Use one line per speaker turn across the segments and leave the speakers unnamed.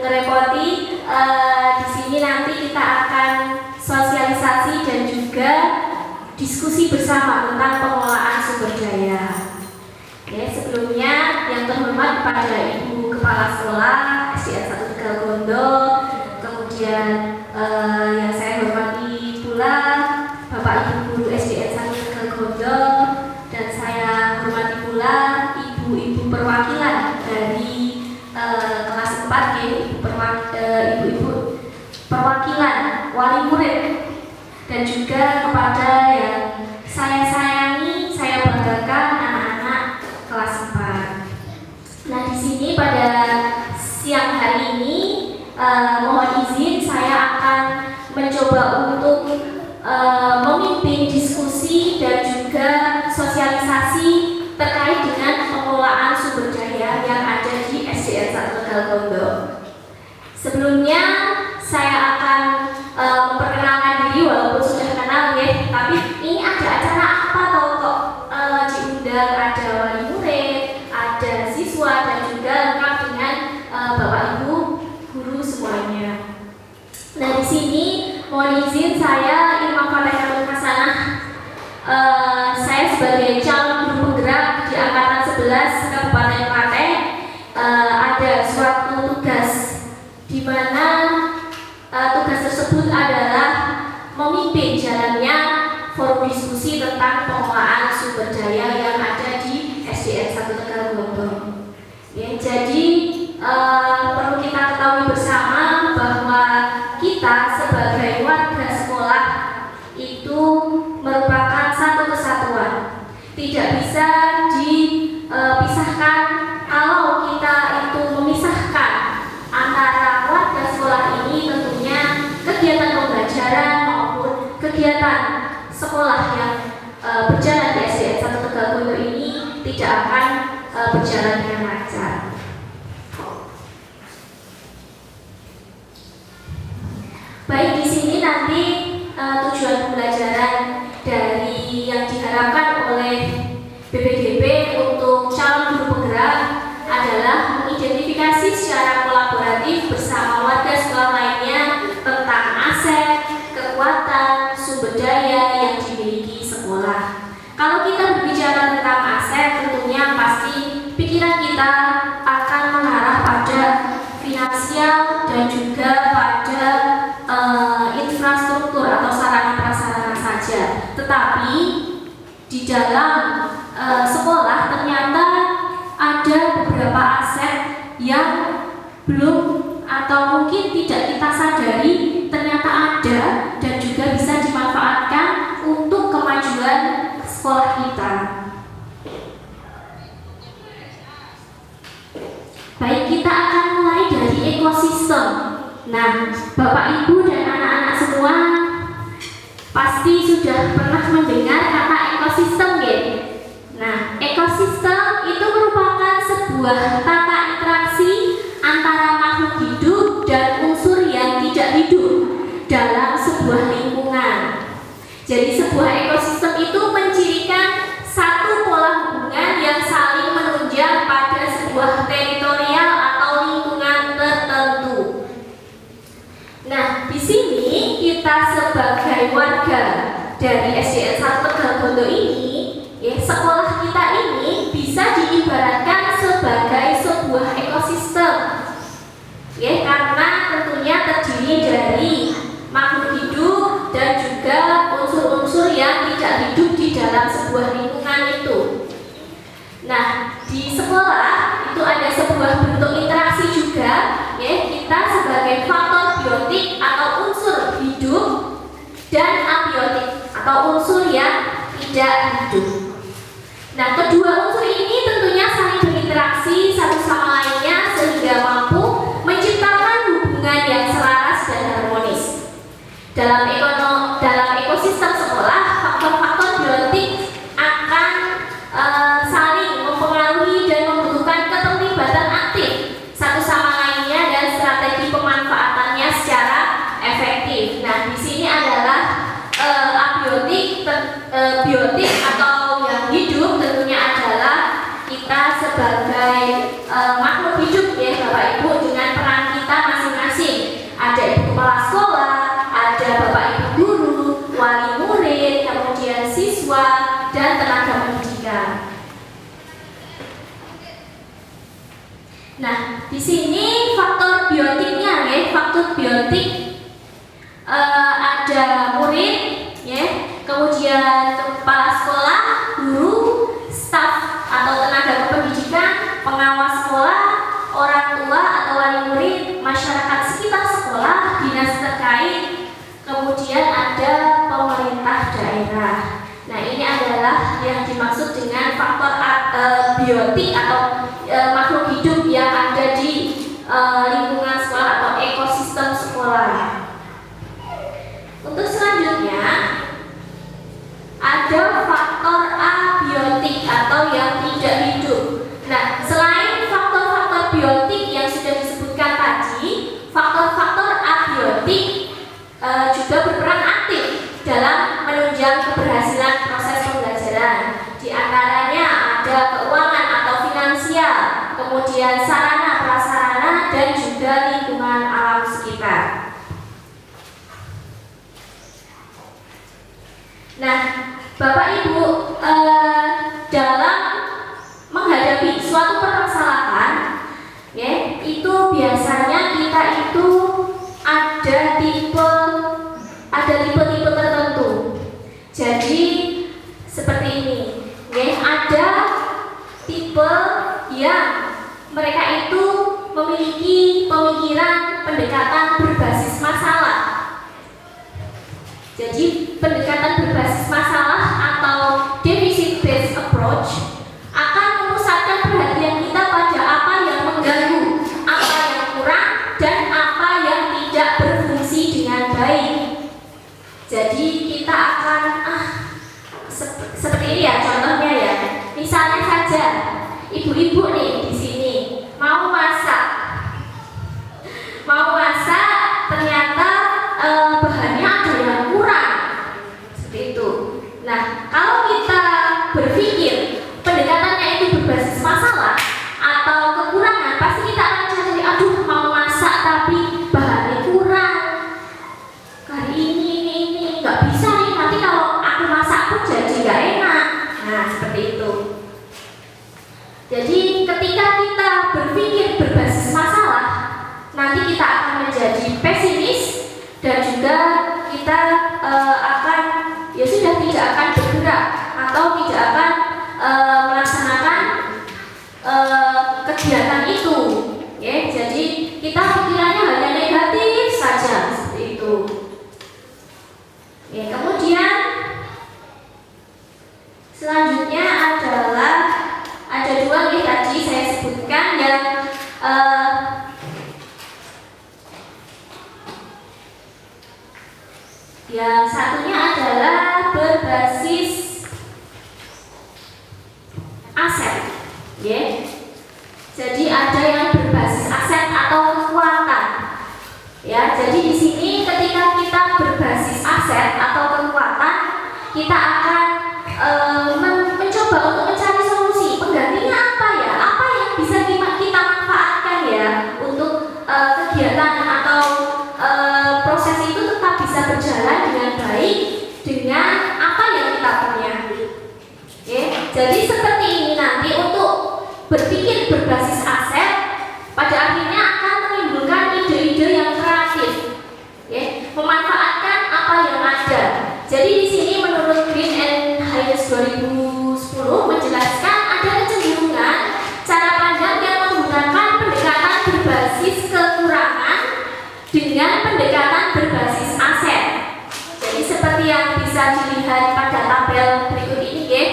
ngerepoti. Di sini nanti kita akan sosialisasi dan juga diskusi bersama tentang pengelolaan sumber daya. Oke, sebelumnya yang terhormat kepada Ibu Kepala Sekolah SDN 1 Tegalgondo, kemudian yang saya hormati pula Bapak Ibu Guru SDN 1 Tegalgondo, dan saya hormati pula ibu-ibu perwakilan dari kelas 4, ibu-ibu perwakilan wali murid, dan juga kepada yang saya sayangi, saya banggakan anak-anak kelas 4. Nah, di sini pada siang hari ini mohon izin saya akan mencoba untuk memimpin diskusi dan juga sosialisasi terkait dengan pengelolaan sumber daya yang ada di SDN 1 Tegalgondo. Sebelumnya saya akan memperkenalkan diri, walaupun sudah kenal ya, tapi ini ada acara apa toh kok diundang, ada wali murid, ada siswa, dan juga lengkap dengan Bapak Ibu guru semuanya. Nah, di sini mohon izin saya Imam Fatihah Hasanah, saya sebagai calon guru penggerak di angkatan 11 Kabupaten Klaten ada suatu tugas di mana tugas tersebut adalah memimpin jalannya forum diskusi tentang pengelolaan sumber daya yang ada di SDN 1 Tegalgondo. Ya, jadi perlu kita ketahui bersama bahwa kita sebagai warga sekolah itu merupakan satu kesatuan, tidak bisa dipisahkan. Kalau kita itu memisahkan antara warga sekolah ini, tentunya kegiatan pembelajaran maupun kegiatan sekolah yang berjalan di SDN 1 Tegalgondo ini tidak akan berjalan dengan lancar. Baik, di sini nanti tujuan pembelajaran dari yang diharapkan oleh BPDB untuk calon guru penggerak adalah mengidentifikasi secara kolaboratif bersama warga sekolah lainnya tentang aset, kekuatan, sumber daya yang dimiliki sekolah. Kalau kita berbicara tentang aset, tentunya pasti pikiran kita akan mengarah pada finansial dan juga pada infrastruktur atau sarana prasarana saja. Tetapi di dalam sekolah ternyata ada beberapa aset yang belum atau mungkin tidak kita sadari ternyata ada dan juga bisa dimanfaatkan untuk kemajuan sekolah kita. Baik, kita akan mulai dari ekosistem. Nah, Bapak Ibu dan anak-anak semua pasti sudah pernah mendengar kata ekosistem ya. Nah, ekosistem itu merupakan sebuah tata interaksi antara makhluk hidup dan unsur yang tidak hidup dalam sebuah lingkungan. Jadi sebuah ekosistem itu mencirikan satu pola hubungan yang saling menunjang pada sebuah teritorial atau lingkungan tertentu. Nah, di sini kita sebagai warga dari SDN 1 Tegalgondo ini, ya, sekolah kita ini bisa diibaratkan sebagai sebuah ekosistem. Ya, karena tentunya terdiri dari makhluk hidup dan juga unsur-unsur yang tidak hidup di dalam sebuah lingkungan itu. Nah, di sekolah itu ada sebuah bentuk interaksi juga, ya, kita sebagai faktor biotik atau unsur hidup dan abiotik atau unsur yang tidak hidup. Nah, kedua unsur ini tentunya saling berinteraksi satu sama lainnya sehingga mampu menciptakan hubungan yang selaras dan harmonis. Dalam ekosistem sekolah, faktor-faktor biotik akan saling mempengaruhi dan membutuhkan keterlibatan aktif satu sama lainnya dan strategi pemanfaatannya secara efektif. Nah, di sini adalah biotik atau yang hidup tentunya adalah kita sebagai makhluk hidup ya Bapak Ibu, dengan peran kita masing masyarakat sekitar sekolah, dinas terkait, kemudian ada pemerintah daerah. Nah, ini adalah yang dimaksud dengan faktor biotik atau makhluk hidup yang ada di lingkungan sekolah atau ekosistem sekolah. Untuk selanjutnya ada faktor abiotik atau yang tidak hidup. Nah, selain faktor-faktor biotik yang sudah disebutkan tadi, faktor-faktor abiotik juga berperan aktif dalam menunjang keberhasilan proses pembelajaran. Di antaranya ada keuangan atau finansial, kemudian sarana prasarana dan juga lingkungan alam sekitar. Nah, Bapak Ibu, dalam menghadapi suatu permasalahan, ya, itu biasanya kita itu ada tipe-tipe tertentu. Jadi seperti ini, ya, ada tipe yang mereka itu memiliki pemikiran pendekatan berbasis masalah. Jadi pendekatan berbasis masalah atau deficit based approach akan memusatkan perhatian kita pada apa yang mengganggu, apa yang kurang, dan apa yang tidak berfungsi dengan baik. Jadi kita akan seperti ini ya contohnya ya. Misalnya saja ibu-ibu nih di sini mau masak ternyata bahannya ada yang kurang seperti itu. Nah, kalau kita berpikir pendekatannya itu berbasis masalah atau kekurangan, pasti kita akan cari, aduh mau masak tapi bahannya kurang, kali ini nggak bisa nih, nanti kalau aku masak pun jadi nggak enak. Nah, seperti itu. Jadi ketika kita berpikir berbasis masalah, nanti kita akan menjadi pesimis dan juga kita akan tidak akan bergerak atau tidak akan melaksanakan kegiatan itu, ya. Jadi kita pikirannya hanya negatif saja seperti itu. Ya, kemudian selanjutnya adalah ada dua yang tadi saya sebutkan yang satunya adalah berbasis aset, ya. Jadi ada yang berbasis aset atau kekuatan, ya. Jadi di sini ketika kita berbasis aset atau kekuatan, kita akan mencoba untuk mencari solusi penggantinya apa ya, apa yang bisa kita manfaatkan ya untuk kegiatan atau proses itu tetap bisa berjalan dengan baik dengan apa yang kita punya. Ya, jadi seperti ini nanti untuk berpikir berbasis aset pada akhirnya akan menimbulkan ide-ide yang kreatif, ya, memanfaatkan apa yang ada. Jadi di sini menurut Green and Hayes 2010 menjelaskan ada kecenderungan cara pandang yang menggunakan pendekatan berbasis kekurangan dengan pendekatan berbasis aset. Jadi seperti yang bisa dilihat pada tabel berikut ini, ya,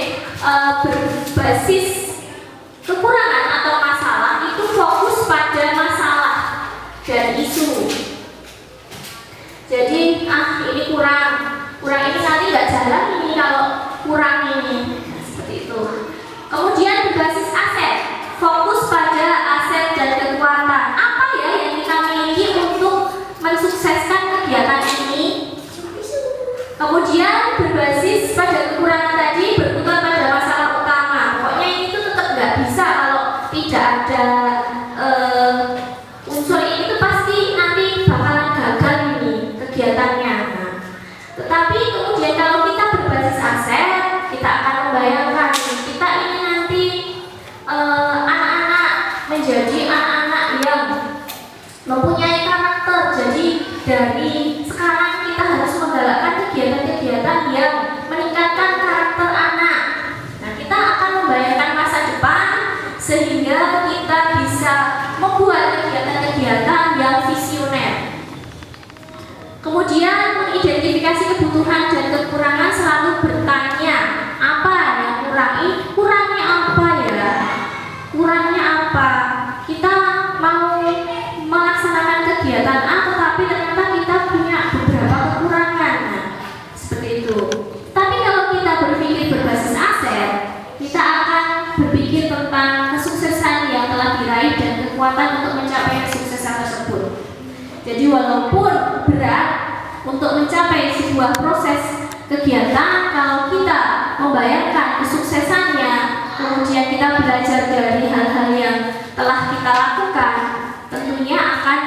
berbasis kekurangan atau masalah itu fokus pada masalah dan isu. Jadi ini kurang ini nanti nggak jalan ini kalau kurang ini, seperti itu. Kemudian berbasis aset, fokus pada aset dan kekuatan. Apa ya yang kita miliki untuk mensukseskan kegiatan ini? Kemudian berbasis pada kekurangan tadi, berputar pada masalah utama. Pokoknya ini tuh tetap nggak bisa kalau tidak ada unsur ini tuh pasti nanti bakalan gagal ini kegiatannya. Nah, tetapi kemudian kalau kita berbasis aset, kita akan membayangkan kita ini nanti anak-anak menjadi anak-anak yang mempunyai karakter. Jadi dari sekarang kita harus menggalakkan kegiatan-kegiatan yang meningkatkan karakter anak. Nah, kita akan membayangkan masa depan sehingga kita bisa membuat kegiatan-kegiatan yang identifikasi kebutuhan dan kekurangan selalu bertanya, apa yang kurangnya apa ya? Kurangnya apa? Kita mau melaksanakan kegiatan A tetapi ternyata kita punya beberapa kekurangan. Nah, seperti itu. Tapi kalau kita berpikir berbasis aset, kita akan berpikir tentang kesuksesan yang telah diraih dan kekuatan untuk mencapai kesuksesan tersebut. Jadi walaupun berat untuk mencapai sebuah proses kegiatan, kalau kita membayangkan kesuksesannya, kemudian kita belajar dari hal-hal yang telah kita lakukan, tentunya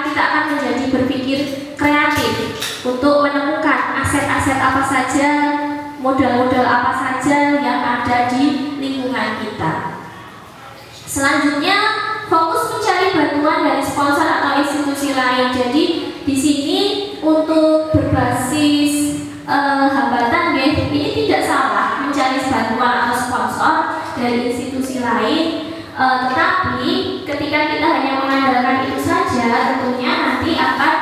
kita akan menjadi berpikir kreatif untuk menemukan aset-aset apa saja, modal-modal apa saja yang ada di lingkungan kita. Selanjutnya, fokus mencari bantuan dari sponsor atau institusi lain. Jadi di sini untuk berbasis hambatan ya, ini tidak salah mencari bantuan atau sponsor dari institusi lain, tetapi ketika kita hanya mengandalkan itu saja, tentunya nanti akan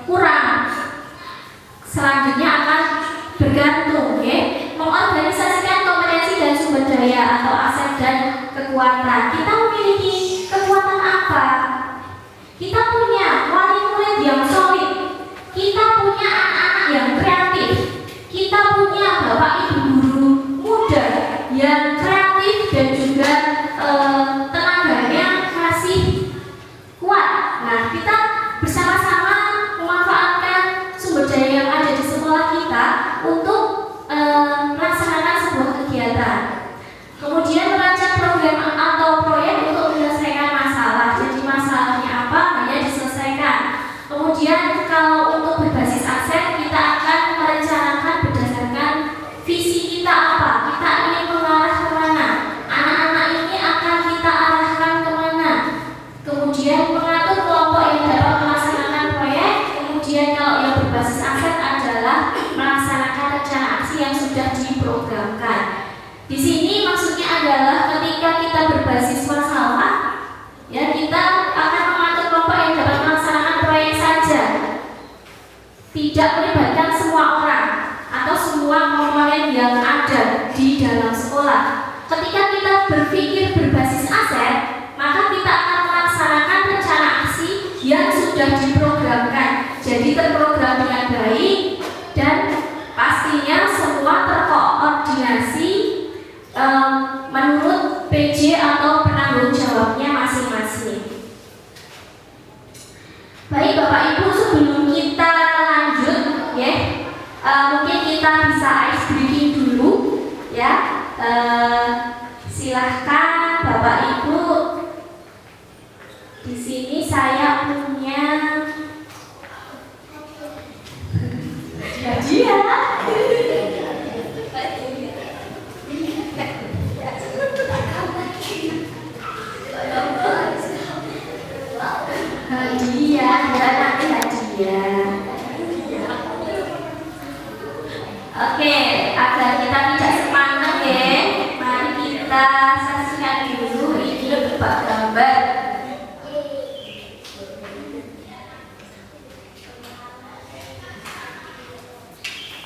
kurang. Selanjutnya akan bergantung ya, mengorganisasikan kompetensi dan sumber daya atau aset dan kekuatan. Kita memiliki kekuatan apa? Kita punya wali murid yang solid, kita punya anak-anak yang kreatif, kita punya bapak ibu guru muda yang kreatif dan juga tenaganya masih kuat. Nah, kita bersama-sama memanfaatkan sumber daya yang ada di sekolah kita untuk melaksanakan sebuah kegiatan. Kemudian merancang program atau proyek untuk menyelesaikan masalah. Jadi masalahnya apa, hanya diselesaikan. Kemudian kalau untuk berbasis aset, kita akan merencanakan berdasarkan visi kita apa, kita ingin mengarah kemana, anak-anak ini akan kita arahkan kemana. Kemudian mengatur kelompok yang dapat melaksanakan proyek. Kemudian kalau yang berbasis aset adalah melaksanakan rencana aksi yang sudah diprogramkan. Di sini maksudnya adalah ketika kita berbasis masalah, ya kita akan mengatur kelompok yang dapat melaksanakan proyek saja, tidak melibatkan semua orang atau semua komponen yang ada di dalam sekolah. Ketika kita berpikir berbasis aset, maka kita akan melaksanakan rencana aksi yang sudah diprogramkan, jadi terprogram dengan baik dan pastinya semua terkoordinasi menurut PJ atau penanggung jawabnya masing-masing. Baik Bapak Ibu, sebelum kita lanjut ya, mungkin kita bisa ice breaking dulu ya. Silahkan Bapak Ibu. Di sini saya punya hadiah. Hadiah, dan nanti hadiah. Oke, agar kita tidak semangat ya, mari kita saksikan dulu ini berupa gambar.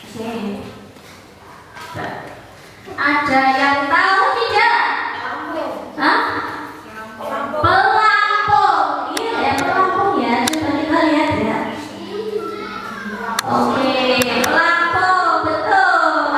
Oke. Ada yang tahu tidak? Hah? Pelampung. Iya ya, pelampung ya. Coba kita lihat ya. Oke, pelampung betul.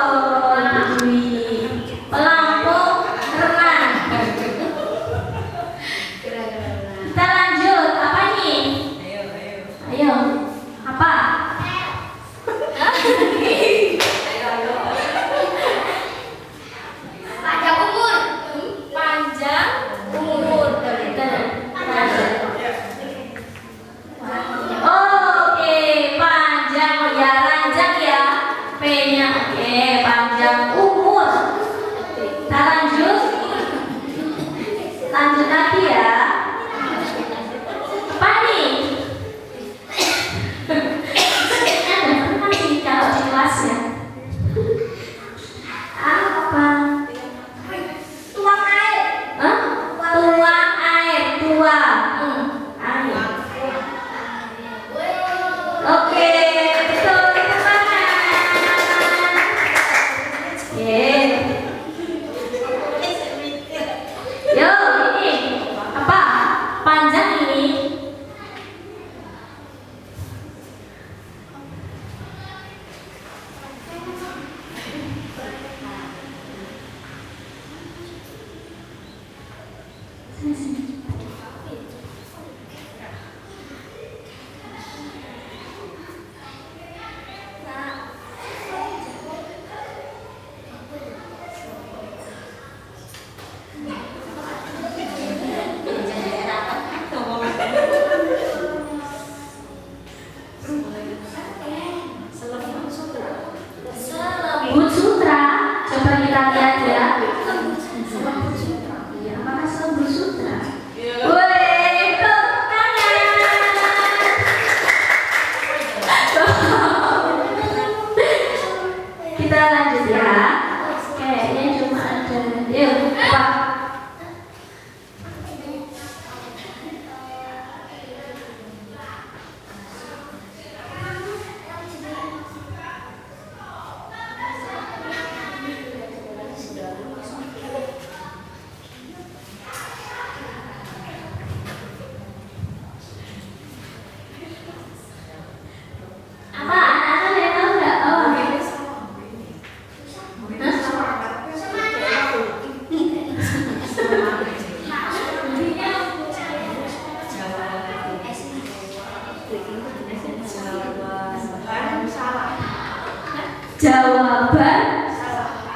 Jawaban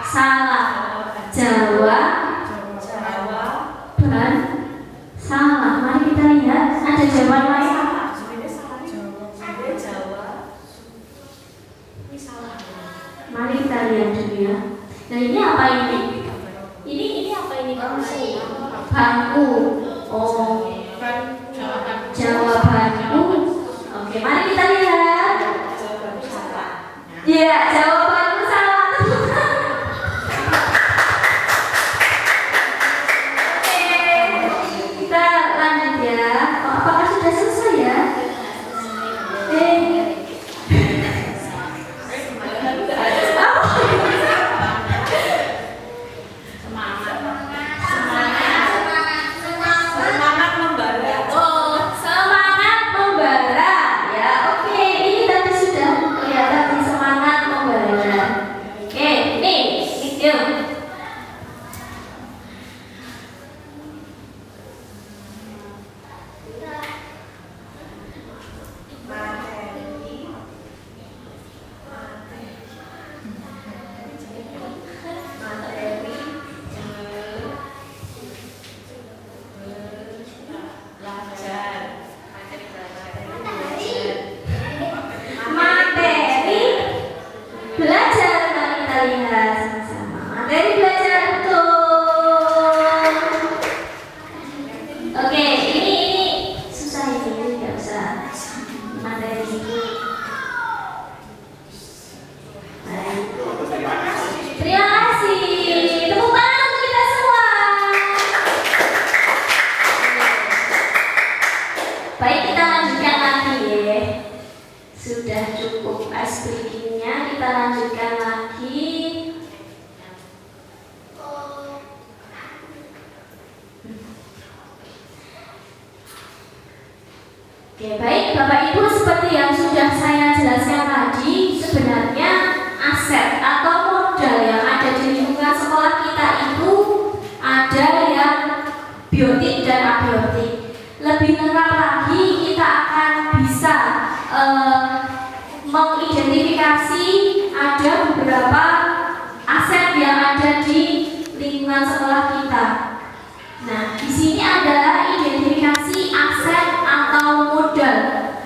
salah. Jawaban salah. Mari kita lihat ada jawaban lain. Mari kita lihat dulu ya. Nah ini apa ini? Ini apa ini? Bangku. Oh, jawabanku. Oke, mari kita lihat. Ya, jawabanku salah. Oke, kita lanjut ya. Oh, apakah sudah selesai ya? Baik, kita lanjutkan lagi ya. Sudah cukup ice breaking-nya, kita lanjutkan lagi. Oke, baik Bapak Ibu, seperti yang sudah saya jelaskan tadi, sebenarnya aset atau modal yang ada di lingkungan sekolah kita itu ada yang biotik dan abiotik. Lebih lengkap lagi kita akan bisa mengidentifikasi ada beberapa aset yang ada di lingkungan sekolah kita. Nah, di sini adalah identifikasi aset atau modal.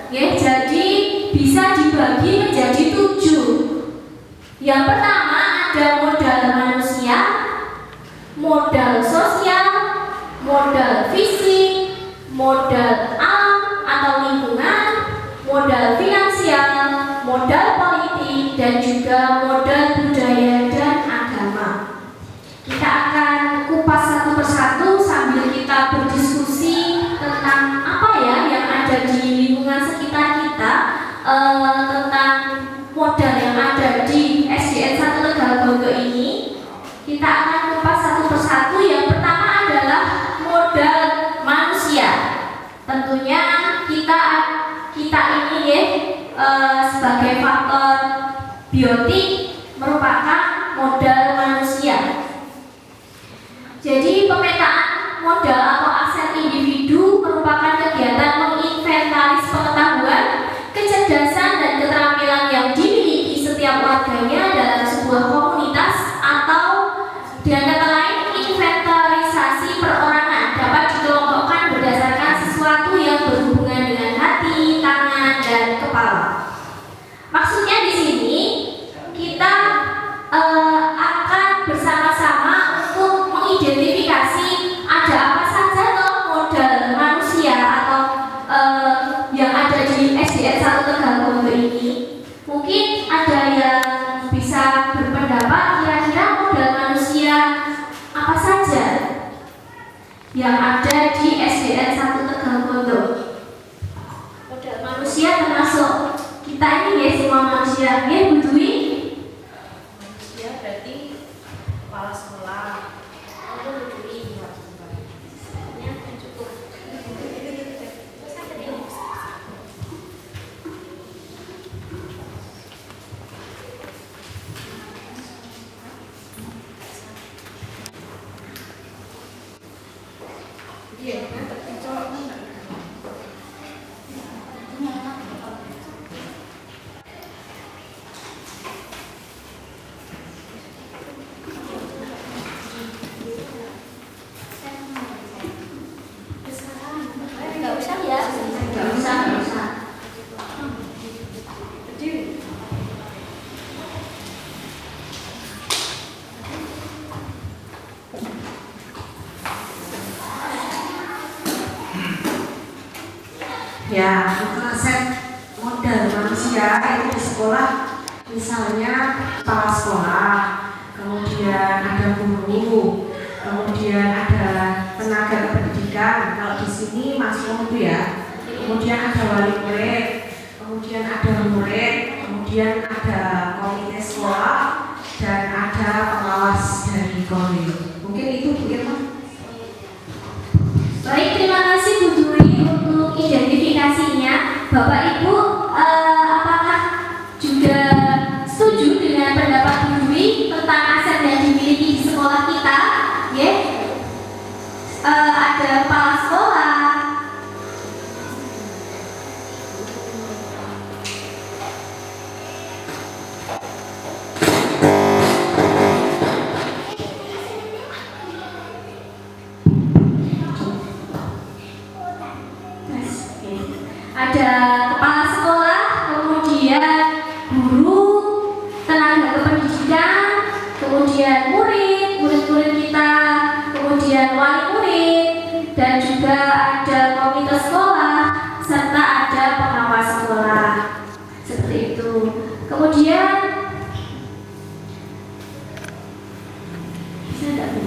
Ya, jadi bisa dibagi menjadi 7. Yang pertama ada modal manusia, modal sosial, modal fisik, modal alam atau lingkungan, modal finansial, modal politik, dan juga modal budaya dan agama. Kita akan kupas satu persatu sambil kita berdiskusi tentang apa ya yang ada di lingkungan sekitar kita, tentang modal yang ada di SDN 1 Tegalgondo ini. Kita akan kupas satu persatu. Yang pertama adalah modal manusia. Tentunya kita ini ya sebagai faktor biotik merupakan modal manusia. Jadi pemetaan modal atau aset individu merupakan kegiatan menginventaris pengetahuan, kecerdasan dan keterampilan yang dimiliki setiap warganya dalam sebuah komunitas, atau dengan kata lain inventarisasi perorangan dapat dikelompokkan berdasarkan sesuatu yang berhubungan dengan hati, tangan, dan kepala. Maksudnya di sini kita akan bersama-sama untuk mengidentifikasi ada apa saja toh modal manusia atau yang ada di SDN 1 Tegalgondo ini. Mungkin ada yang bisa berpendapat kira-kira modal manusia apa saja yang ada di SDN 1 Tegalgondo. Modal manusia termasuk kita ini ya, semua manusia ya, Bu Dwi.
Manusia berarti kepala sekolah.
Bu Dwi. Ya, cukup.
Iya,
Ya, untuk aset modal manusia itu di sekolah, misalnya kepala sekolah, kemudian ada guru, kemudian ada tenaga kependidikan. Kalau di sini masuk itu ya. Kemudian ada wali murid, kemudian ada murid, kemudian ada komite sekolah, dan ada pengawas dari Korwil. Mungkin itu Bu Irma.
Baik, terima kasih Bu Dwi untuk identifikasinya. Bapak Ibu, apakah juga setuju dengan pendapat Bu Dwi tentang aset yang dimiliki di sekolah kita? Ya, ada kepala sekolah. Ada kepala sekolah, kemudian guru, tenaga kependidikan, kemudian murid-murid kita, kemudian wali murid, dan juga ada komite sekolah, serta ada pengawas sekolah. Seperti itu. Kemudian bisa enggak Bu?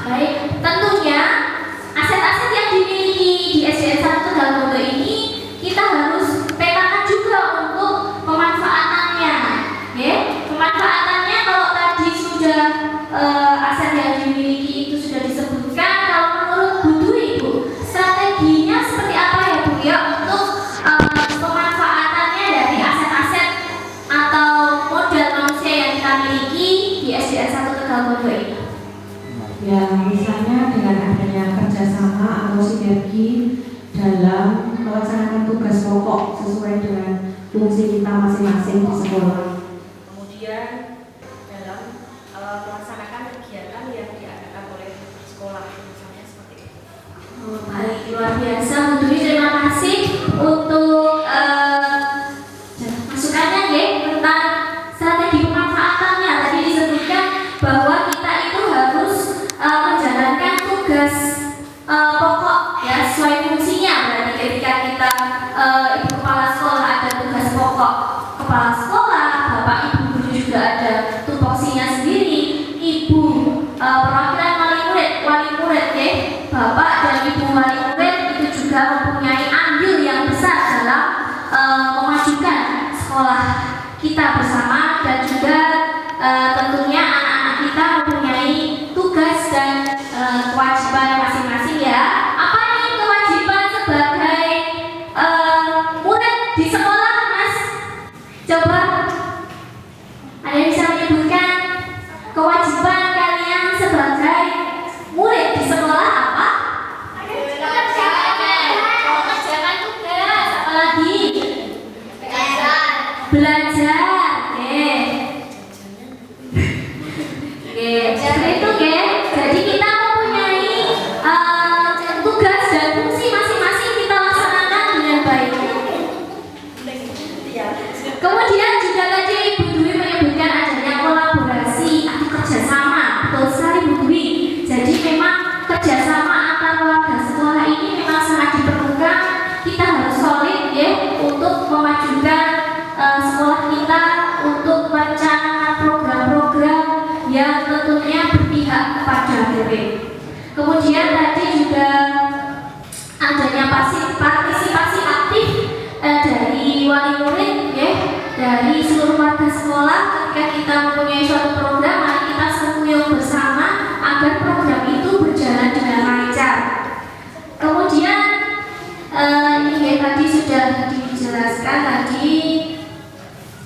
Baik, tentunya aset-aset yang dimiliki di SDN 1 Tegalmondo ini kita harus petakan juga untuk pemanfaatannya. Ya, pemanfaatannya kalau tadi sudah aset yang dimiliki itu sudah disebutkan, kalau menurut Bu Dwi, Bu, strateginya seperti apa ya Bu ya untuk pemanfaatannya dari aset-aset atau modal manusia yang kita miliki di SDN 1 Tegalmondo ini?
Ya, misalnya dengan adanya kerjasama atau sinergi dalam melaksanakan tugas pokok sesuai dengan fungsi kita masing-masing di sekolah.
Kemudian dalam melaksanakan kegiatan yang diadakan oleh sekolah, misalnya seperti itu.
Baik, luar biasa Bu Dwi, terima kasih untuk masukannya ya tentang strategi pemanfaatannya. Tadi disebutkan bahwa kita itu harus menjalankan tugas pokok ya sesuai fungsinya. Berarti ketika kita ibu kepala sekolah ada tugas pokok kepala sekolah, bapak ibu guru juga ada tupoksinya sendiri, ibu perwakilan wali murid ya, bapak dan ibu wali murid itu juga mempunyai andil yang besar dalam memajukan sekolah kita bersama, dan juga tentunya anak-anak kita mempunyai tugas dan kewajiban masing-masing ya. Apa nih kewajiban sebagai murid di sekolah, Mas? Coba ada yang bisa menyebutkan kewajiban kalian sebagai murid di sekolah apa? Mengerjakan tugas, apa lagi? Belajar. Seperti itu ya. Jadi kita mempunyai tugas dan fungsi masing-masing kita laksanakan dengan baik. Kemudian juga tadi Ibu Dwi menyebutkan adanya kolaborasi atau kerjasama. Betul sekali Bu Dwi. Jadi memang kerjasama antar warga sekolah ini memang sangat diperlukan. Kita harus solid ya untuk memajukan sekolah kita, untuk merencanakan program-program yang tentunya berpihak kepada murid. Kemudian tadi juga adanya partisipasi aktif dari wali murid ya, dari seluruh warga sekolah. Ketika kita mempunyai suatu program, mari kita semuyung bersama agar program itu berjalan dengan lancar. Kemudian ini ya, tadi sudah dijelaskan tadi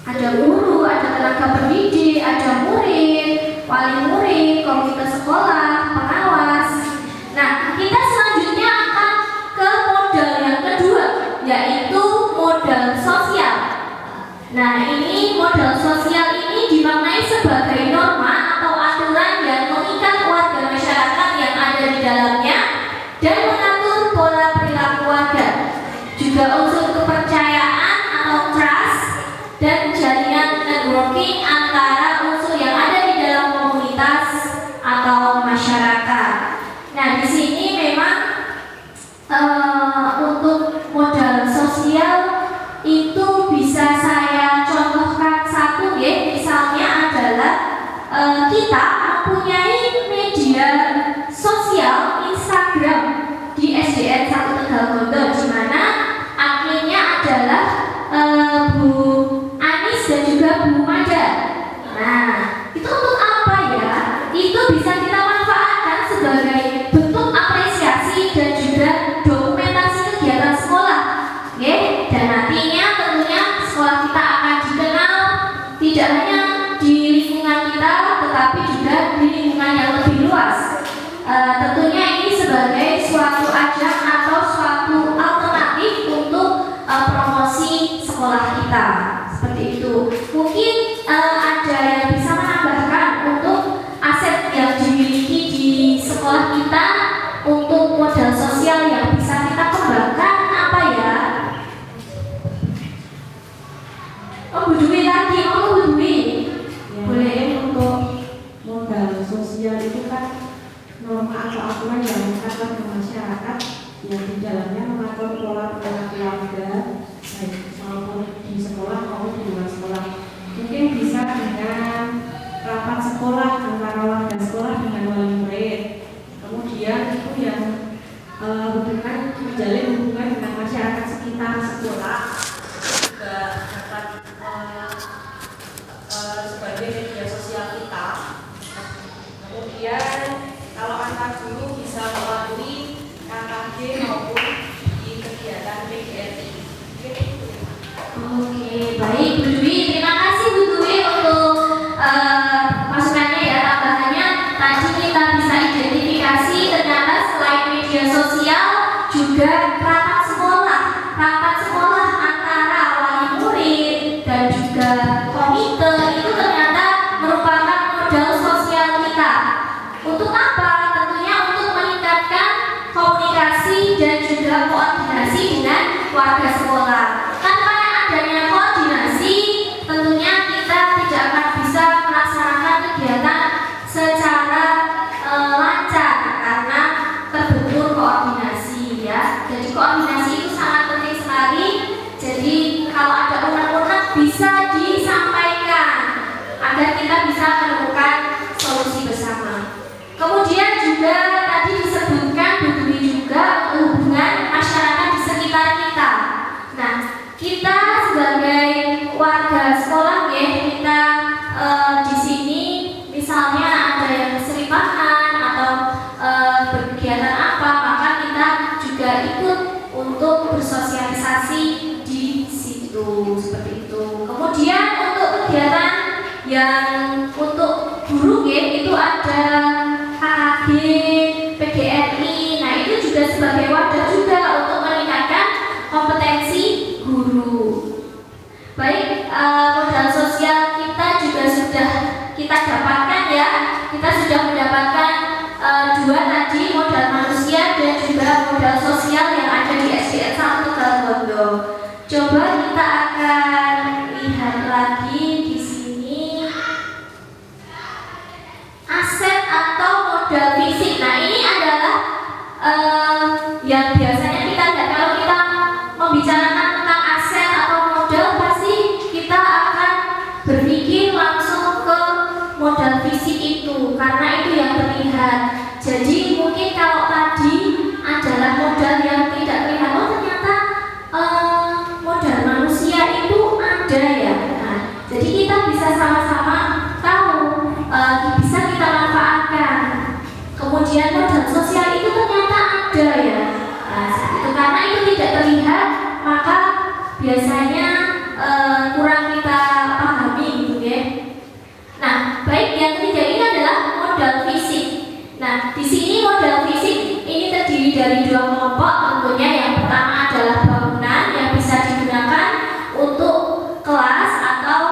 ada guru, ada tenaga pendidik, ada murid, wali murid, komite sekolah, pengawas. Nah, kita selanjutnya akan ke modal yang kedua, yaitu modal sosial. Nah, ini sini modal sosial ini dimaknai sebagai norma atau aturan yang mengikat warga masyarakat yang ada di dalamnya dan mengatur pola perilaku warga. Juga unsur kepercayaan atau trust dan jaringan networking antara unsur yang ada di dalam komunitas atau masyarakat. Nah, di sini memang untuk modal sosial itu bisa saya contohkan satu ya, misalnya adalah kita mempunyai media sosial Instagram di SDN 1 Tegalgondo, di mana adminnya adalah Bu Anis dan juga Bu Mada. Nah, itu untuk apa ya? Itu bisa kita manfaatkan sebagai bentuk apresiasi dan juga dokumentasi kegiatan sekolah. Oke, dan nantinya tentunya sekolah kita akan dikenal tidak hanya di lingkungan kita, tetapi juga di lingkungan yang lebih luas. Tentunya ini sebagai suatu ajang atau suatu alternatif untuk promosi sekolah kita. Seperti itu. Mungkin ada yang bisa menambahkan untuk aset yang dimiliki di sekolah kita untuk modal sosial yang bisa kita kembangkan apa ya? Oh, Bu Dwi lagi, Bu Dwi.
Ya,
Boleh.
untuk modal sosial itu kan norma atau aturan yang mengikat ke masyarakat yang di dalamnya mengatur pola perilaku warga baik maupun di sekolah maupun di luar sekolah. Mungkin bisa dengan rapat sekolah antara warga sekolah dengan wali murid. Kemudian itu yang menjalin hubungan dengan masyarakat sekitar sekolah
juga dapat sebagai media sosial kita. Kemudian kalau antar guru bisa melalui KKG maupun di kegiatan PGRI.
Oke, baik Bu Dwi. Terima kasih Bu Dwi untuk masukannya ya, tambahannya. Tadi kita bisa identifikasi ternyata selain media sosial juga rapat sekolah antara wali murid dan juga komite itu ternyata merupakan modal sosial kita. Untuk apa? Tentunya untuk meningkatkan komunikasi dan juga koordinasi dengan warga sekolah. Tanpa adanya koordinasi, tentunya kita tidak akan bisa melaksanakan kegiatan secara lancar karena terbentur koordinasi ya. Jadi koordinasi itu sangat penting sekali. Jadi kalau ada unek-unek bisa disampaikan agar kita bisa menemukan solusi bersama. Kemudian juga tadi disebutkan Bu Dwi juga hubungan masyarakat di sekitar kita. Nah, kita sebagai warga sekolah ya, kita di sini misalnya ada yang keseripahan atau berkegiatan apa, maka kita juga ikut untuk bersosialisasi di situ seperti itu. Kemudian untuk kegiatan yang untuk guru ya, itu ada KKG, PGRI. Nah, itu juga sebagai wadah juga untuk meningkatkan kompetensi guru. Baik, modal sosial kita juga sudah kita dapatkan ya. Kita sudah mendapatkan dua tadi, modal manusia dan juga modal sosial yang ada di SDN 1 Tegalgondo. Coba kita akan lihat lagi di sini aset atau modal fisik. Nah, ini adalah yang biasanya kita lihat kalau kita membicarakan tentang aset atau modal, pasti kita akan berpikir langsung ke modal fisik itu karena itu yang terlihat. Jadi mungkin kalau tadi adalah modal yang tidak terlihat, oh ternyata modal manusia itu ada ya. Nah, jadi kita bisa sama-sama tahu, bisa kita manfaatkan. Kemudian modal sosial itu ternyata ada ya. Nah, itu karena itu tidak terlihat, maka biasanya kurang kita pahami gitu ya. Nah, baik, yang ketiga ini adalah modal fisik. Nah, di sini modal fisik ini terdiri dari dua kelompok tentunya. Yang pertama adalah bangunan yang bisa digunakan untuk kelas atau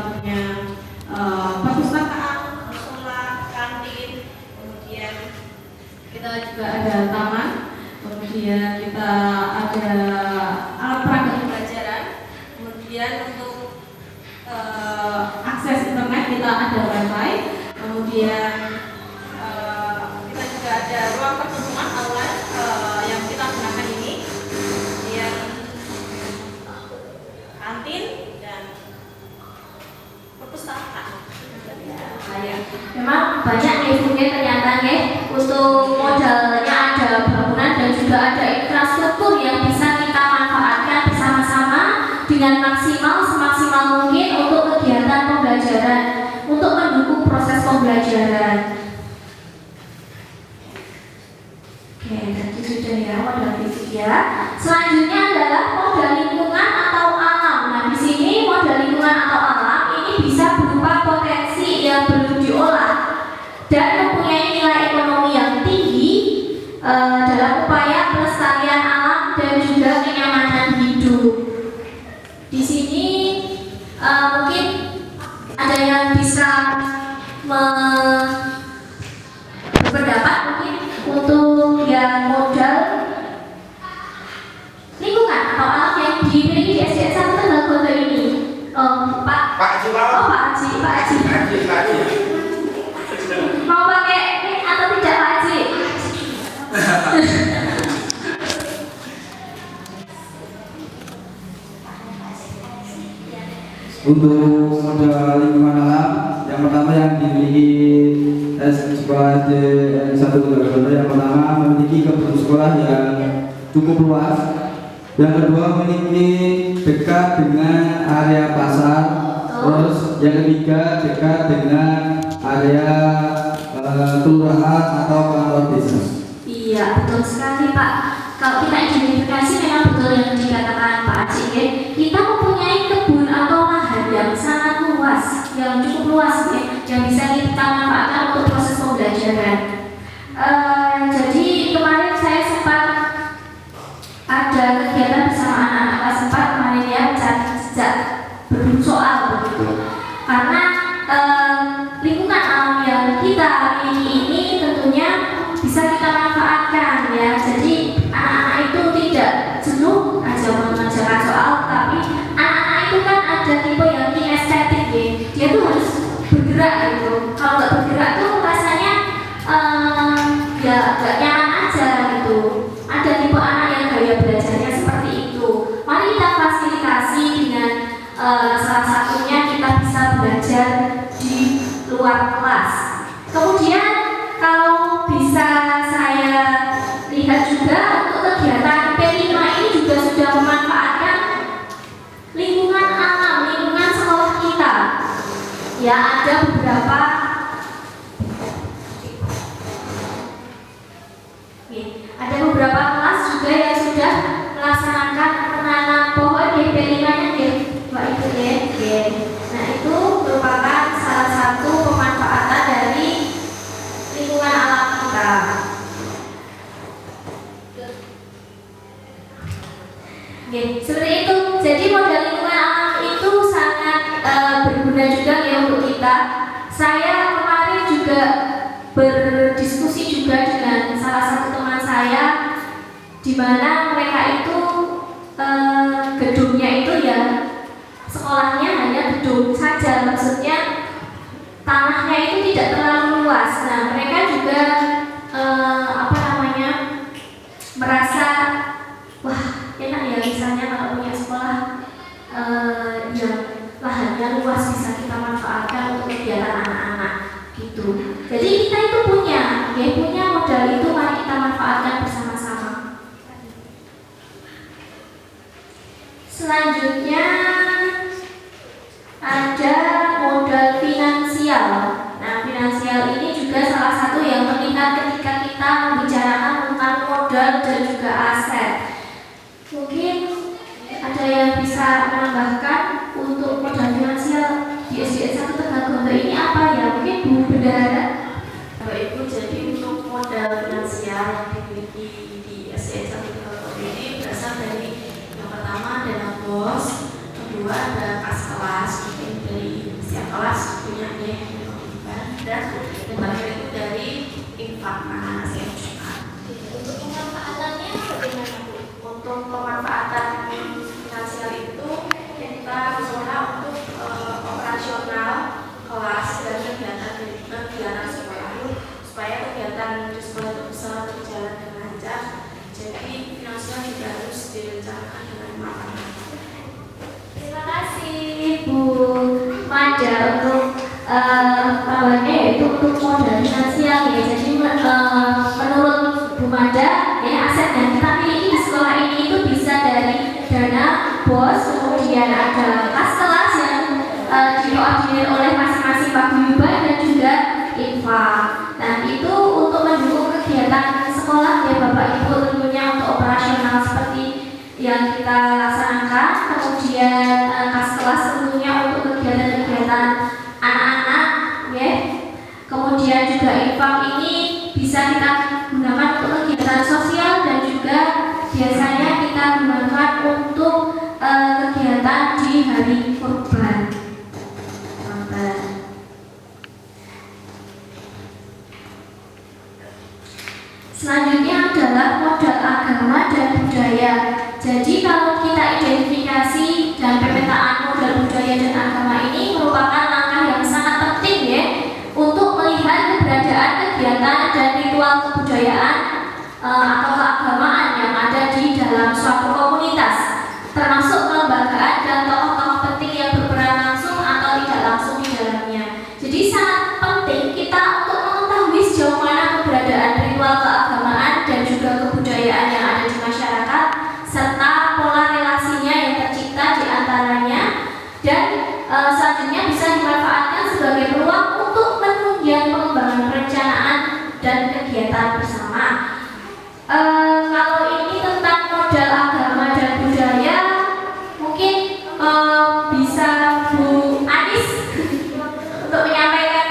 punya perpustakaan, musola, kantin, kemudian kita juga ada taman, kemudian kita ada alat peraga pembelajaran, kemudian untuk akses internet kita ada wifi, kemudian kita juga ada ruang pertemuan online yang kita gunakan ini, kemudian kantin dan perpustakaan.
Memang banyak nih mungkin ternyata nih untuk modalnya ada bangunan dan juga ada infrastruktur yang bisa kita manfaatkan bersama-sama dengan maksimal semaksimal mungkin untuk kegiatan pembelajaran, untuk mendukung proses pembelajaran. Oke, tadi sudah ya modal fisik ya. Selanjutnya adalah modal lingkungan atau alam. Nah, di sini modal lingkungan atau alam ini bisa berupa potensi yang belum diolah dan mempunyai nilai ekonomi yang tinggi dalam upaya pelestarian alam dan juga kenyamanan hidup. Di sini mungkin ada yang bisa berpendapat mungkin untuk yang modal lingkungan atau alam yang dimiliki di SDN 1 Tegal Gonto ini. Pak Haji. Mau pakai mic atau tidak Pak Haji?
Untuk modal lingkungan alam, yang pertama yang dimiliki sekolah SD 1 Tegal Gonto, yang pertama memiliki kebun sekolah yang cukup luas. Yang kedua memiliki dekat dengan area pasar. Terus yang ketiga dekat dengan area kelurahan atau kantor desa.
Iya, betul sekali Pak. Kalau kita identifikasi memang betul yang dikatakan Pak Haji ya. Kita mempunyai kebun atau lahan yang sangat luas, yang cukup luas ya, yang bisa kita manfaatkan untuk proses pembelajaran. Jadi kemarin saya sempat ada kegiatan bersama anak-anak kelas 4 kemarin ya, mencari jejak berburu soal begitu. Karena lingkungan alam yang kita miliki ini tentunya bisa kita manfaatkan ya. Jadi anak-anak itu tidak jenuh aja mengerjakan soal, tapi anak-anak itu kan ada tipe yang kinestetik ya. Dia tuh harus bergerak gitu. Kalau nggak bergerak tuh rasanya ya nggak nyaman aja gitu. Ada tipe anak yang gaya belajarnya seperti itu. Mari kita fasilitasi dengan salah satunya kita bisa belajar di luar kelas. Kemudian kalau bisa saya lihat juga untuk kegiatan P5 ini juga sudah memanfaatkan lingkungan alam, lingkungan sekolah kita. Ya, ada beberapa kelas juga yang sudah melaksanakan menanam pohon di P5-nya ya, Pak Ibu ya. Nah, itu merupakan salah satu pemanfaatan dari lingkungan alam kita. Seperti itu. Jadi modal lingkungan alam itu sangat berguna juga ya untuk kita. Saya kemarin juga berdiskusi juga dengan salah satu teman saya, di mana mereka itu gedungnya itu ya sekolahnya hanya gedung saja, maksudnya tanahnya itu tidak terlalu luas. Nah, mereka juga merasa wah enak ya, misalnya kalau punya sekolah yang lahannya luas bisa kita manfaatkan untuk kegiatan anak-anak gitu. Jadi kita itu punya modal itu, mari kita manfaatkan bersama-sama. Selanjutnya ada modal finansial. Nah, finansial ini juga salah satu yang terlihat ketika kita membicarakan tentang modal dan juga aset. Mungkin ada yang bisa menambahkan untuk modal finansial di SDN 1 Tegal Gonto ini apa ya? Mungkin Bu Bendahara.
Bapak Ibu, jadi untuk modal finansial yang dimiliki di SDN 1 Tegal Gonto ini berasal dari yang pertama dana bos, kedua ada kas kelas, mungkin dari
ada untuk tawarnya yaitu untuk modal finansial ya. Jadi menurut Bu Mada ya, aset yang kita miliki di sekolah ini itu bisa dari dana bos, kemudian ada kas kelas yang dikoordinir oleh masing-masing paguyuban dan juga infak. Nah itu untuk mendukung kegiatan sekolah ya Bapak Ibu, tentunya untuk operasional seperti yang kita laksanakan, kemudian kas kelas tentunya untuk kegiatan-kegiatan anak-anak ya. Kemudian juga infak ini bisa kita gunakan untuk kegiatan sosial dan juga biasanya kita gunakan untuk kegiatan di hari kurban. Selanjutnya adalah modal agama dan budaya. Jadi kalau kita identifikasi dan pemetaan modal budaya dan agama ini merupakan langkah yang sangat penting ya untuk melihat keberadaan kegiatan dan ritual kebudayaan atau keagamaan yang ada di dalam suatu komunitas, termasuk kelembagaan dan tokoh-tokoh penting yang berperan langsung atau tidak langsung di dalamnya. Jadi sangat penting kita untuk mengetahui sejauh mana keberadaan ritual keagamaan dan juga kebudayaan yang ada di masyarakat serta pola relasinya yang tercipta di antaranya, dan selanjutnya bisa dimanfaatkan sebagai peluang untuk menunjang pengembangan perencanaan dan kegiatan bersama. Kalau ini tentang modal agama dan budaya, mungkin bisa Bu Anis untuk menyampaikan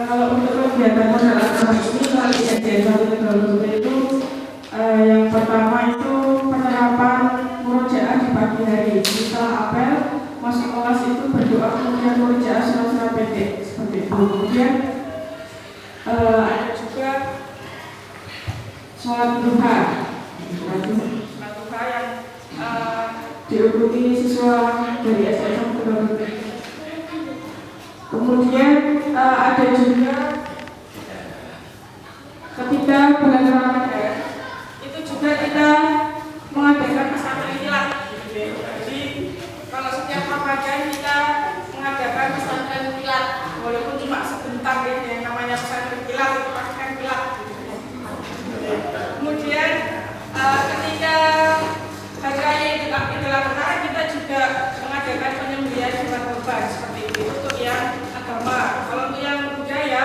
kalau untuk kegiatan modal agama ini kalau di SD 1 Tegal itu yang pertama itu penerapan murojaah di pagi hari. Setelah apel masuk kelas itu berdoa, kemudian murojaah surat-surat pendek seperti itu. Kemudian ada juga sholat duha. Sholat duha yang diikuti siswa dari SD 1 Tegal. Kemudian ada juga ketika bulan Ramadan itu juga kita mengadakan pesantren kilat. Jadi kalau setiap Ramadan kita mengadakan pesantren kilat, walaupun cuma sebentar ya, yang namanya pesantren kilat itu pasti kan kilat. Kemudian ketika hari raya Idul Adha kita juga mengadakan penyembelihan hewan kurban seperti itu untuk yang agama. Kalau untuk yang budaya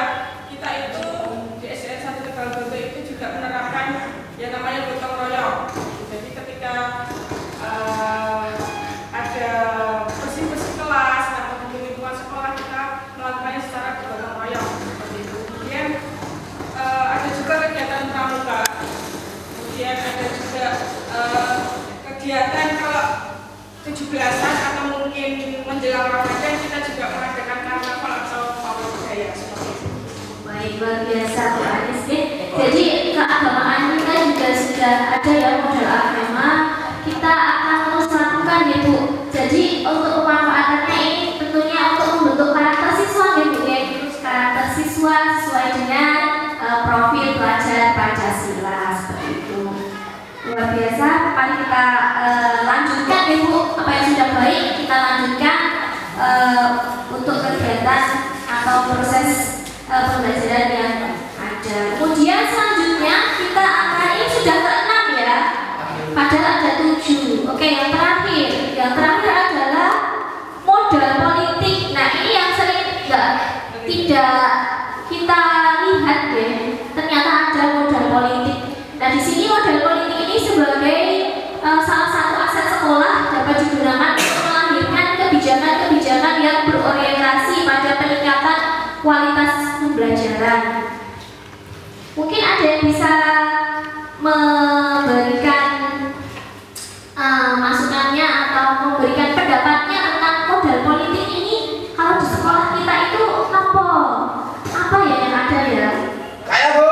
kita itu di SDN 1 Tegal Bondo itu juga menerapkan yang namanya gotong royong. Jadi ketika ada bersih-bersih kelas atau lingkungan sekolah, kita melakukannya secara gotong royong seperti itu. Kemudian ada juga kegiatan pramuka. Kemudian ada juga kegiatan kalau 17-an atau mungkin menjelang Ramadan kita juga mengadakan karnaval atau pawai budaya seperti itu.
baik, luar biasa Bu Anis. Jadi keagamaan kita juga sudah ada ya modal agama. Kita akan terus lakukan ya Bu. Jadi untuk pemanfaatannya ini tentunya untuk membentuk karakter siswa ya Bu ya. Karakter siswa sesuai dengan profil pelajar Pancasila seperti itu. Luar biasa. Mari kita lanjutkan ya Bu. Apa yang sudah baik kita lanjutkan untuk kegiatan atau proses pembelajaran yang ada. Kemudian selanjutnya kita akan, ini sudah ke-6 ya, padahal ada 7. Oke, yang terakhir adalah modal politik. Nah ini yang sering tidak kita lihat ya, ternyata ada modal politik. Nah di sini modal politik ini sebagai salah satu aset sekolah dapat digunakan untuk melahirkan kebijakan-kebijakan yang berorientasi pada peningkatan kualitas pembelajaran. Mungkin ada yang bisa memberikan masukannya atau memberikan pendapatnya tentang modal politik ini. Kalau di sekolah kita itu apa ya yang ada ya?
Kayak Bu.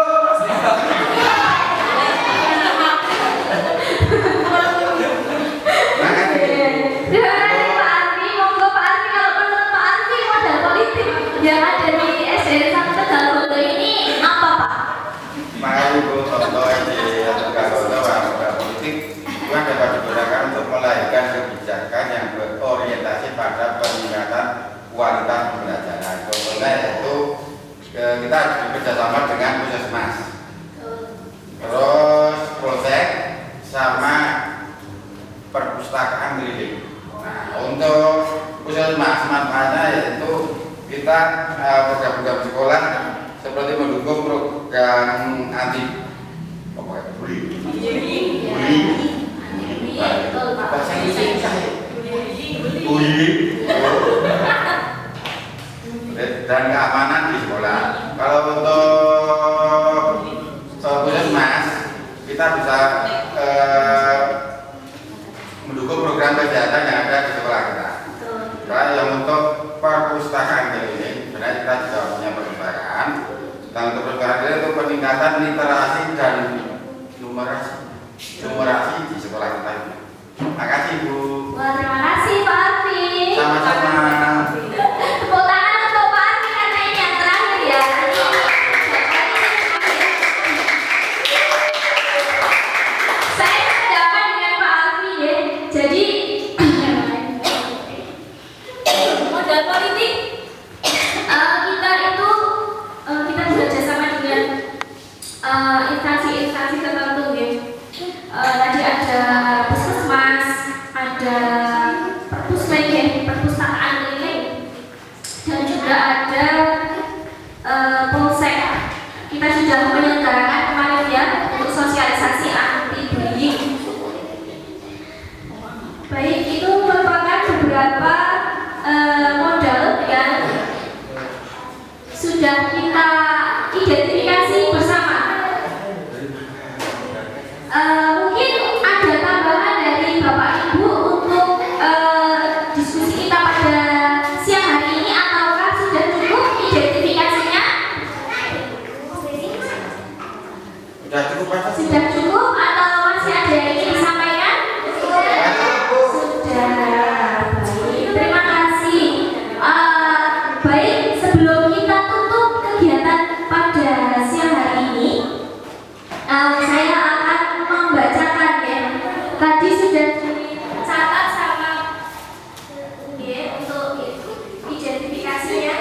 Terima kasih Pak Arfi. Monggo Pak Arfi, kalau menurut Pak Arfi modal politik yang ada di SDN 1 Tegal Bondo ini apa Pak?
puskesmas. Terus proyek sama perpustakaan keliling. Nah, untuk puskesmas manfaatnya yaitu kita program-program sekolah seperti mendukung program anti bullying. Dan keamanan di sekolah. Kalau untuk puskesmas kita bisa mendukung program kegiatan yang ada di sekolah kita. Kalau yang untuk perpustakaan ini, sebenarnya kita juga punya perpustakaan. Dan untuk perpustakaan itu peningkatan literasi dan numerasi di sekolah kita. Terima kasih Bu.
Wah, terima kasih Pak Arfi.
Sama-sama.
Tepuk tangan untuk Pak Arfi karena ini yang terakhir ya. Saya sependapat dengan Pak Arfi ya. Jadi modal politik kita bekerja sama dengan instansi-instansi tertentu ya. Tadi ada puskesmas, ada perpustakaan keliling, dan juga ada polsek. Kita sudah menyelenggarakan kemarin ya untuk sosialisasi anti bullying. Baik, itu merupakan beberapa modal yang sudah kita identifikasi bersama. Mungkin ada tambahan dari Bapak Ibu untuk diskusi kita pada siang hari ini, ataukah sudah cukup identifikasinya? Sudah cukup atau masih ada yang ingin disampaikan? Sudah. Baik, terima kasih. Baik, sebelum kita tutup kegiatan pada siang hari ini, saya akan membacakan ya. Tadi sudah dicatat sama ya untuk identifikasinya.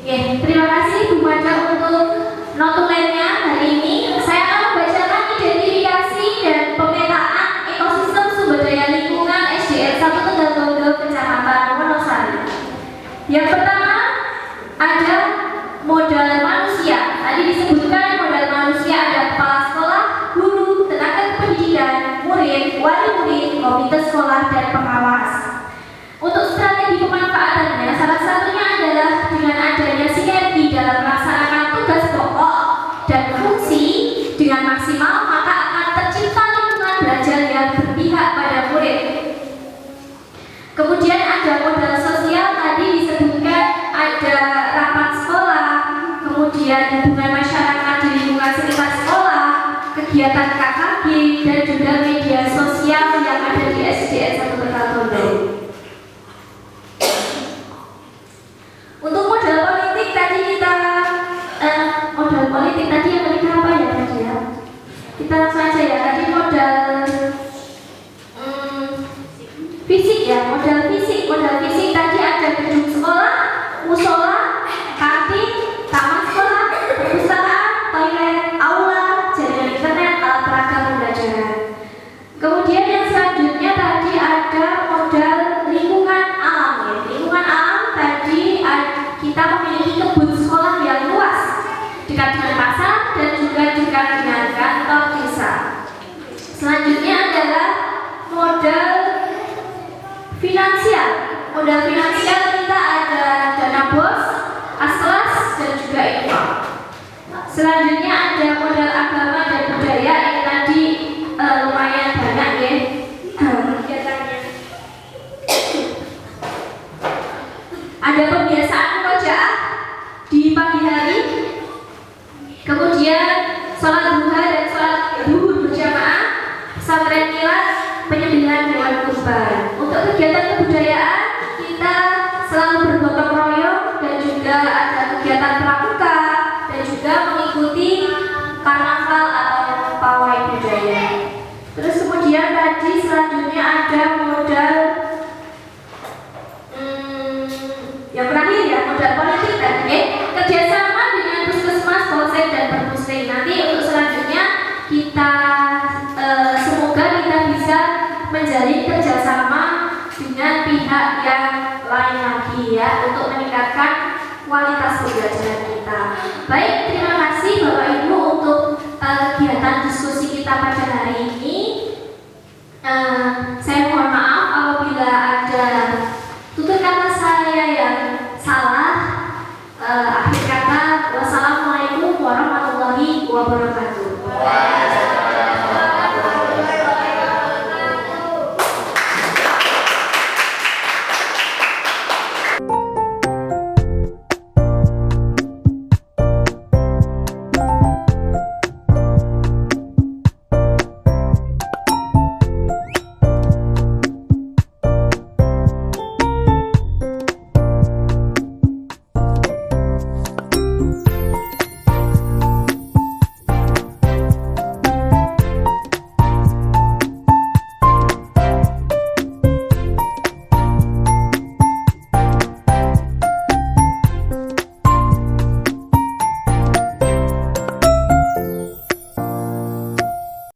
Ya, terima kasih Bu Mada untuk notulennya hari ini. Saya akan membacakan identifikasi dan pemetaan ekosistem sumber daya lingkungan SDN 1 Tegal Tondo Kecamatan Wonosari. Yang pertama ada modal manusia. Tadi disebutkan modal manusia ada kepala sekolah, guru, tenaga pendidikan, murid, wali murid, komite sekolah, dan pengawas. Untuk strategi pemanfaatannya, salah satunya adalah dengan adanya sinergi dalam melaksanakan tugas pokok dan fungsi dengan maksimal, maka akan tercipta lingkungan belajar yang berpihak pada murid. Kemudian ada modal sosial, tadi disebutkan ada rapat sekolah, kemudian hubungan masyarakat di lingkungan sekitar sekolah, kegiatan KKG, dan juga media sosial yang ada di SDN 1 Tegal Tondo. Untuk modal politik tadi yang kita apa ya tadi ya? Kita langsung aja ya. Tadi modal fisik ya, modal fisik tadi ada gedung sekolah, musola, kantin, taman sekolah, perpustakaan, toilet, aula, jaringan internet, alat peragam pembelajaran. Kemudian yang selanjutnya tadi ada modal lingkungan alam ya. Lingkungan alam tadi kita memiliki kebun sekolah yang luas dekat dengan pasar dan juga dekat dengan kantor desa. Selanjutnya adalah modal finansial. Modal finansial kita ada dana bos, askelas, dan juga infak. Selanjutnya ada modal agama dan budaya. Ini tadi lumayan banyak ya kegiatannya. Ada pembiasaan murojaah di pagi hari, kemudian sholat duha dan sholat duhur berjamaah, pesantren kilat, penyembelihan hewan kurban. Untuk kegiatan kebudayaan kita selalu bergotong royong dan juga ada kegiatan pramuka dan juga mengikuti kualitas pembelajaran kita. Baik,